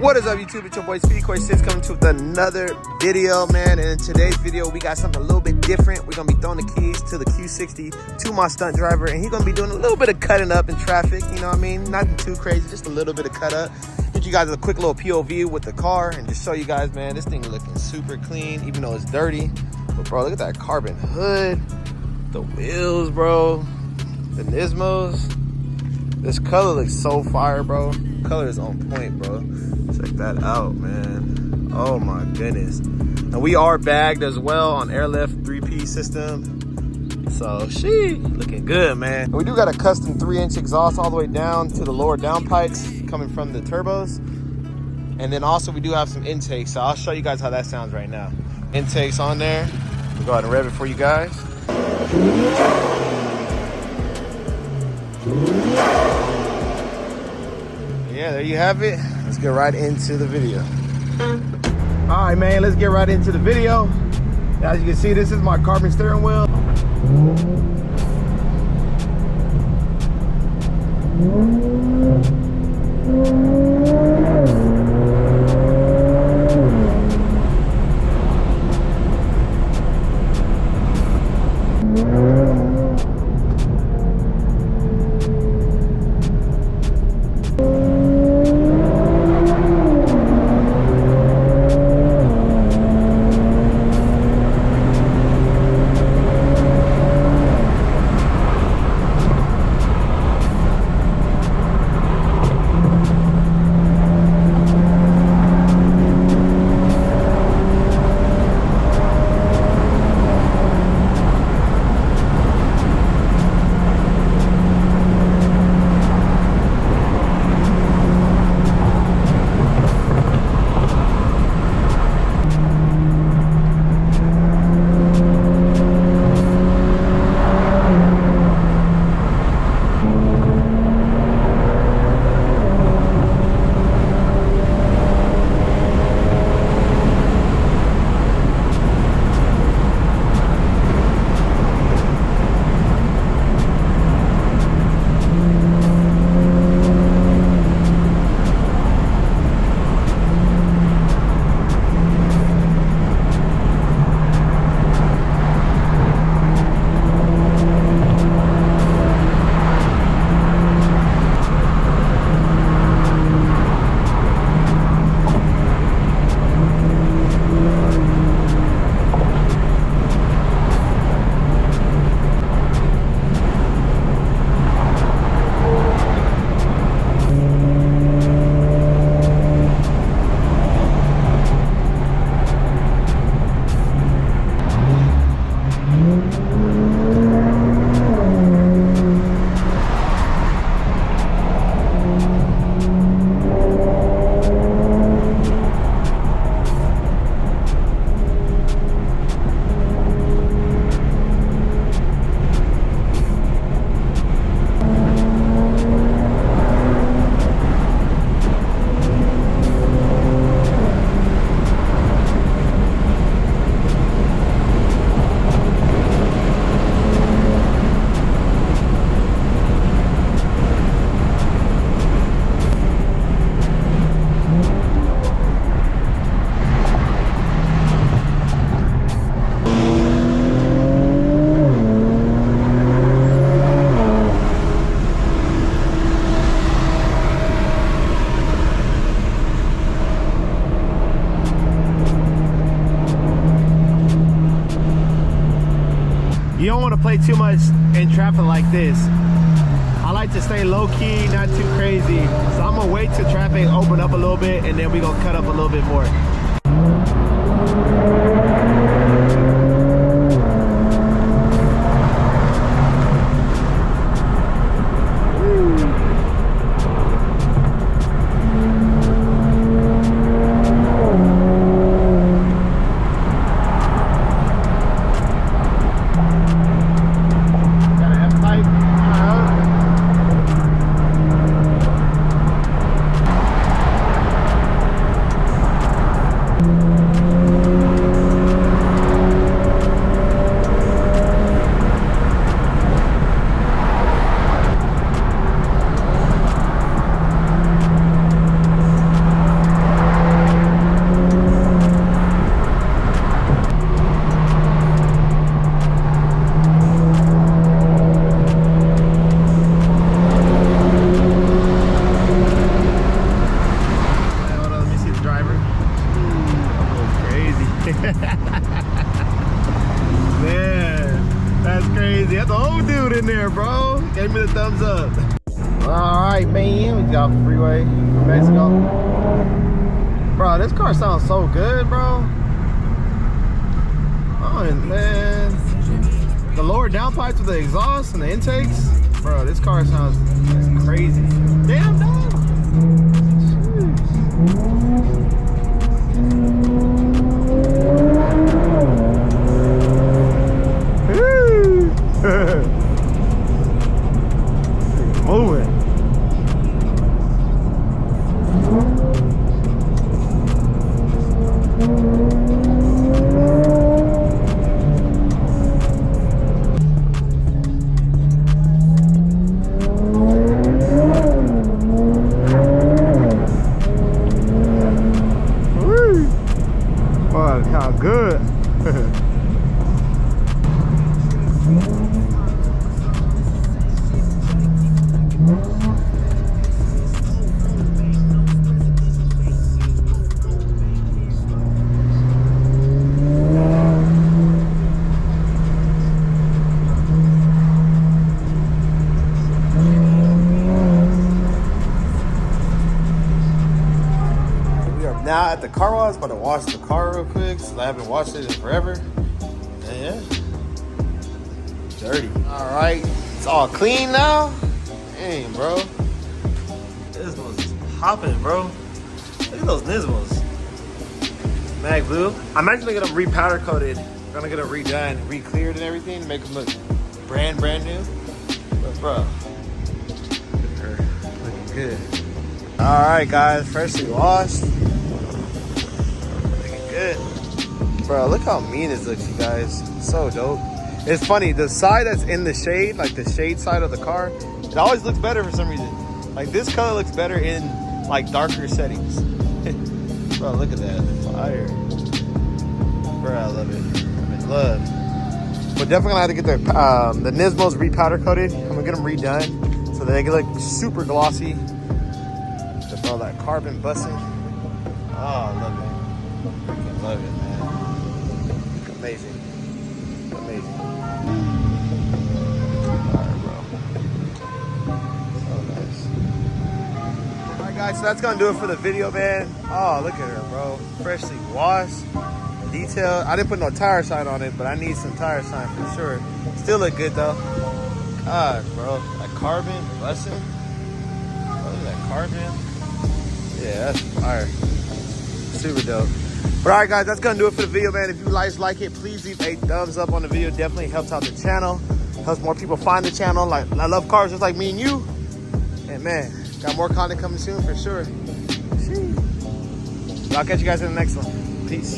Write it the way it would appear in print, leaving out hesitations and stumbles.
What is up, YouTube? It's your boy Fictional coming to with another video, man. And in today's video, we got something a little bit different. We're gonna be throwing the keys to the Q60 to my stunt driver, and he's gonna be doing a little bit of cutting up in traffic. You know what I mean? Nothing too crazy, just a little bit of cut up. Get you guys a quick little POV with the car and just show you guys, man, this thing looking super clean, even though it's dirty. But bro, look at that carbon hood, the wheels, bro, the Nismos. This color looks so fire, bro. Color is on point, bro. Check that out, man. Oh my goodness. And we are bagged as well on airlift 3P system. So she looking good, man. And we do got a custom 3-inch exhaust all the way down to the lower downpipes coming from the turbos. And then also we do have some intakes. So I'll show you guys how that sounds right now. Intakes on there. We'll go ahead and rev it for you guys. Yeah, there you have it. Let's get right into the video. All right, man, let's get right into the video. As you can see, this is my carbon steering wheel. You don't want to play too much in traffic like this. I like to stay low key, not too crazy. So I'm gonna wait till traffic open up a little bit and then we're gonna cut up a little bit more. there, bro. Gave me the thumbs up. All right, man. We got Freeway from Mexico. Bro, this car sounds so good, bro. Oh, man. The lower downpipes with the exhaust and the intakes. Bro, this car sounds crazy. Damn, dog. Moving. Wow, how good. Now at the car wash, about to wash the car real quick, so I haven't washed it in forever. And yeah, dirty. All right, it's all clean now. Dang, bro. Nismos is popping, bro. Look at those Nismos. Mag blue. I'm actually gonna repowder coat it. I'm gonna get them redone, re-cleared and everything to make them look brand new. But bro, look at her, looking good. All right, guys, freshly washed. Good. Bro, look how mean this looks, you guys. So dope. It's funny, the side that's in the shade, like the shade side of the car, it always looks better for some reason. Like this color looks better in like darker settings. Bro, look at that. Fire. Bro, I love it. I'm in love. We're definitely gonna have to get the Nismos repowder coated. I'm gonna get them redone so that they can look super glossy. With all that carbon busting. Oh, I love it. Love it, man. Amazing. Amazing. Alright, bro. So nice. Alright, guys, so that's gonna do it for the video, man. Oh, look at her, bro. Freshly washed, detailed. I didn't put no tire shine on it, but I need some tire shine for sure. Still look good, though. God, bro. That carbon, busting. Look at that carbon. Yeah, that's fire. Super dope. But all right, guys, that's gonna do it for the video, man. If you guys like it, please leave a thumbs up on the video. Definitely helps out the channel, helps more people find the channel. Like, I love cars just like me and you. And man, got more content coming soon for sure. I'll catch you guys in the next one. Peace.